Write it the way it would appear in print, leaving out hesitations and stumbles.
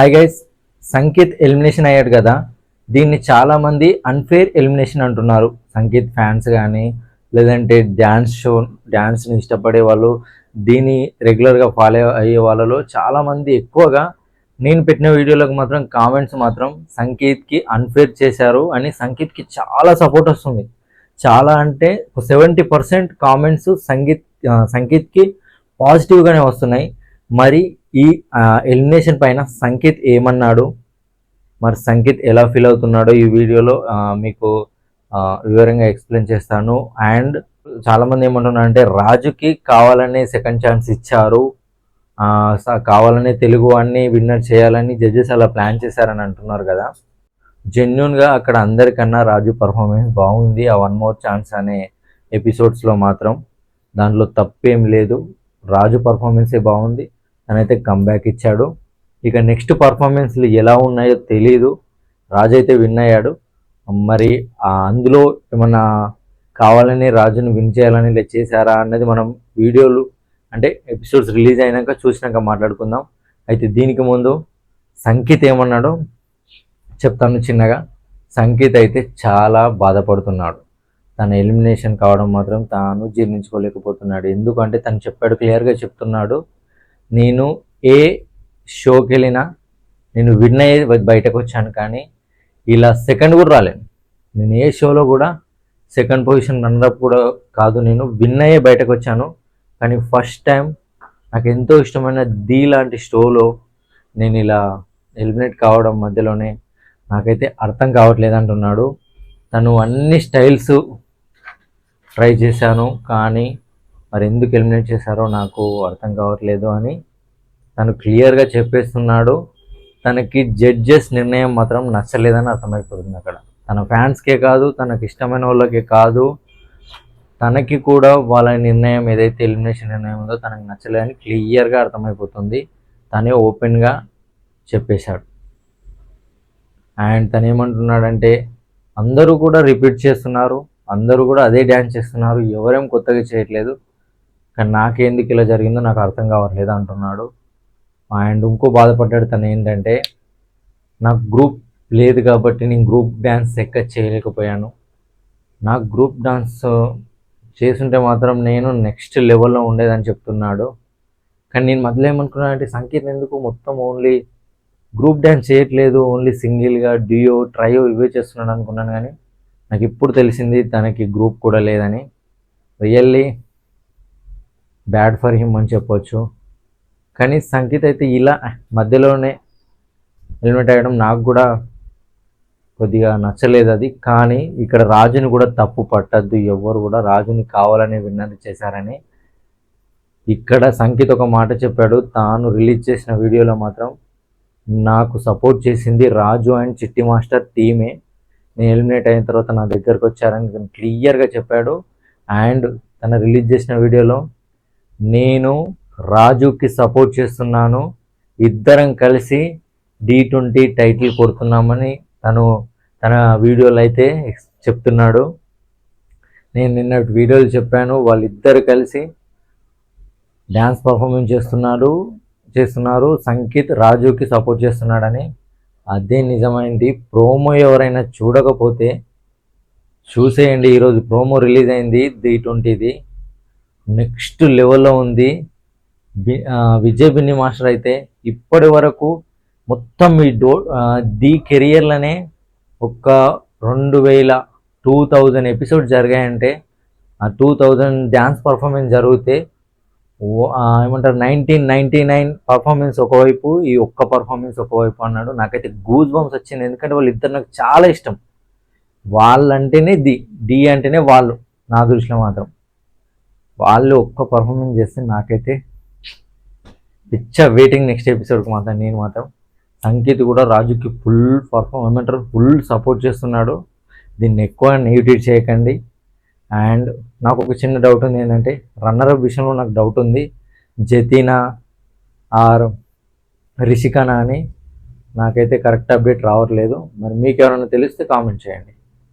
Hi guys, Sanket elimination అయ్యాడు కదా. దీన్ని చాలామంది అన్ఫేర్ ఎలిమినేషన్ అంటున్నారు. సంకేత్ ఫ్యాన్స్ కానీ లేదంటే డ్యాన్స్ని ఇష్టపడే వాళ్ళు, దీన్ని రెగ్యులర్గా ఫాలో అయ్యే వాళ్ళలో చాలామంది ఎక్కువగా నేను పెట్టిన వీడియోలకు మాత్రం కామెంట్స్ మాత్రం సంకేత్కి అన్ఫేర్ చేశారు అని సంకేత్కి చాలా సపోర్ట్ వస్తుంది. చాలా అంటే 70% కామెంట్స్ సంకేత్కి పాజిటివ్గానే వస్తున్నాయి. మరి ఈ ఎలిమినేషన్ పైన సంకేత్ ఏమన్నాడు, మరి సంకేత్ ఎలా ఫీల్ అవుతున్నాడో ఈ వీడియోలో మీకు వివరంగా ఎక్స్ప్లెయిన్ చేస్తాను. అండ్ చాలామంది ఏమంటున్నారంటే రాజుకి కావాలనే సెకండ్ ఛాన్స్ ఇచ్చారు, కావాలనే తెలుగు వాడిని విన్నర్ చేయాలని జడ్జెస్ అలా ప్లాన్ చేశారని అంటున్నారు కదా. జెన్యున్గా అక్కడ అందరికన్నా రాజు పర్ఫార్మెన్స్ బాగుంది. ఆ వన్ మోర్ ఛాన్స్ అనే ఎపిసోడ్స్లో మాత్రం దాంట్లో తప్పేం లేదు. రాజు పర్ఫార్మెన్సే బాగుంది, తనైతే కంబ్యాక్ ఇచ్చాడు. ఇక నెక్స్ట్ పర్ఫార్మెన్స్లు ఎలా ఉన్నాయో తెలీదు. రాజు అయితే విన్ అయ్యాడు. మరి అందులో ఏమన్నా కావాలని రాజుని విన్ చేయాలని ఇలా చేశారా అన్నది మనం వీడియోలు అంటే ఎపిసోడ్స్ రిలీజ్ అయినాక చూసినాక మాట్లాడుకుందాం. అయితే దీనికి ముందు సంకేత్ ఏమన్నాడో చెప్తాను చిన్నగా. సంకేత్ అయితే చాలా బాధపడుతున్నాడు. తన ఎలిమినేషన్ కావడం మాత్రం తాను జీర్ణించుకోలేకపోతున్నాడు. ఎందుకంటే తను చెప్పాడు, క్లియర్గా చెప్తున్నాడు, నేను ఏ షోకి వెళ్ళినా నేను విన్ అయ్యే బయటకు వచ్చాను, కానీ ఇలా సెకండ్ కూడా రాలేను. నేను ఏ షోలో కూడా సెకండ్ పొజిషన్ రన్నరప్ కూడా కాదు, నేను విన్ అయ్యే బయటకు వచ్చాను. కానీ ఫస్ట్ టైం నాకు ఎంతో ఇష్టమైన ది లాంటి షోలో నేను ఇలా ఎలిమినేట్ కావడం మధ్యలోనే నాకైతే అర్థం కావట్లేదు అంటున్నాడు. తను అన్ని స్టైల్స్ ట్రై చేశాను, కానీ మరి ఎందుకు ఎలిమినేట్ చేశారో నాకు అర్థం కావట్లేదు అని తను క్లియర్గా చెప్పేస్తున్నాడు. తనకి జడ్జెస్ నిర్ణయం మాత్రం నచ్చలేదని అర్థమైపోతుంది. అక్కడ తన ఫ్యాన్స్కే కాదు, తనకి ఇష్టమైన వాళ్ళకే కాదు, తనకి కూడా వాళ్ళ నిర్ణయం ఏదైతే ఎలిమినేషన్ నిర్ణయం ఉందో తనకు నచ్చలేదని క్లియర్గా అర్థమైపోతుంది. తనే ఓపెన్గా చెప్పేశాడు. అండ్ తను ఏమంటున్నాడంటే అందరూ కూడా రిపీట్ చేస్తున్నారు, అందరూ కూడా అదే డ్యాన్స్ చేస్తున్నారు, ఎవరేం కొత్తగా చేయట్లేదు, కానీ నాకెందుకు ఇలా జరిగిందో నాకు అర్థం కావట్లేదు అంటున్నాడు. అండ్ ఇంకో బాధపడ్డాడు తను ఏంటంటే, నాకు గ్రూప్ లేదు కాబట్టి నేను గ్రూప్ డ్యాన్స్ ఎక్కడ చేయలేకపోయాను. నాకు గ్రూప్ డాన్స్ చేస్తుంటే మాత్రం నేను నెక్స్ట్ లెవెల్లో ఉండేదని చెప్తున్నాడు. కానీ నేను మొదలు ఏమనుకున్నానంటే సంకేత్ ఎందుకు మొత్తం ఓన్లీ గ్రూప్ డ్యాన్స్ చేయట్లేదు, ఓన్లీ సింగిల్గా డ్యూయో ట్రయో ఇవే చేస్తున్నాడు అనుకున్నాను. కానీ నాకు ఇప్పుడు తెలిసింది తనకి గ్రూప్ కూడా లేదని. రియల్లీ బ్యాడ్ ఫర్ హిమ్ అని చెప్పొచ్చు. కానీ సంకేత్ అయితే ఇలా మధ్యలోనే ఎలిమినేట్ అయ్యడం నాకు కూడా కొద్దిగా నచ్చలేదు అది. కానీ ఇక్కడ రాజుని కూడా తప్పు పట్టద్దు, ఎవరు కూడా రాజుని కావాలని విన్నది చేశారని. ఇక్కడ సంకేత్ ఒక మాట చెప్పాడు, తాను రిలీజ్ చేసిన వీడియోలో మాత్రం నాకు సపోర్ట్ చేసింది రాజు అండ్ చిట్టి మాస్టర్ టీమే, నేను ఎలిమినేట్ అయిన తర్వాత నా దగ్గరకు వచ్చారని క్లియర్గా చెప్పాడు. అండ్ తను రిలీజ్ చేసిన వీడియోలో నేను రాజుకి సపోర్ట్ చేస్తున్నాను, ఇద్దరం కలిసి D20 టైటిల్ కొడుతున్నామని తన వీడియోలో అయితే చెప్తున్నాడు. నేను నిన్న వీడియోలు చెప్పాను, వాళ్ళిద్దరు కలిసి డ్యాన్స్ పర్ఫార్మెన్స్ చేస్తున్నారు, సంకేత్ రాజుకి సపోర్ట్ చేస్తున్నాడని. అదే నిజమైంది. ప్రోమో ఎవరైనా చూడకపోతే చూసేయండి. ఈరోజు ప్రోమో రిలీజ్ అయింది D20ది, నెక్స్ట్ లెవెల్లో ఉంది. విజయ్ బిన్ని మాస్టర్ అయితే ఇప్పటి వరకు మొత్తం ఈ ది కెరియర్లోనే ఒక 2000 ఎపిసోడ్ జరిగాయంటే ఆ 2000 డ్యాన్స్ పర్ఫార్మెన్స్ జరిగితే ఏమంటారు 1999 పర్ఫార్మెన్స్ ఒకవైపు, ఈ ఒక్క పర్ఫార్మెన్స్ ఒకవైపు అన్నాడు. నాకైతే గూస్ బంప్స్ వచ్చింది, ఎందుకంటే వాళ్ళిద్దరు నాకు చాలా ఇష్టం. వాళ్ళంటేనే డి అంటేనే వాళ్ళు, నా దృష్టిలో మాత్రం వాళ్ళు ఒక్క పర్ఫార్మెన్స్ చేస్తే నాకైతే వెయిటింగ్ నెక్స్ట్ ఎపిసోడ్కి మాత్రం. నేను మాత్రం సంకేత్ కూడా రాజుకి ఫుల్ సపోర్ట్ చేస్తున్నాడు. దీన్ని ఎక్కువ నెగిటివ్ చేయకండి. అండ్ నాకు ఒక చిన్న డౌట్ ఉంది, ఏంటంటే రన్నరప్ విషయంలో నాకు డౌట్ ఉంది, జతీనా ఆర్ రిషికానా అని. నాకైతే కరెక్ట్ అప్డేట్ రావట్లేదు. మరి మీకు ఎవరైనా తెలిస్తే కామెంట్ చేయండి.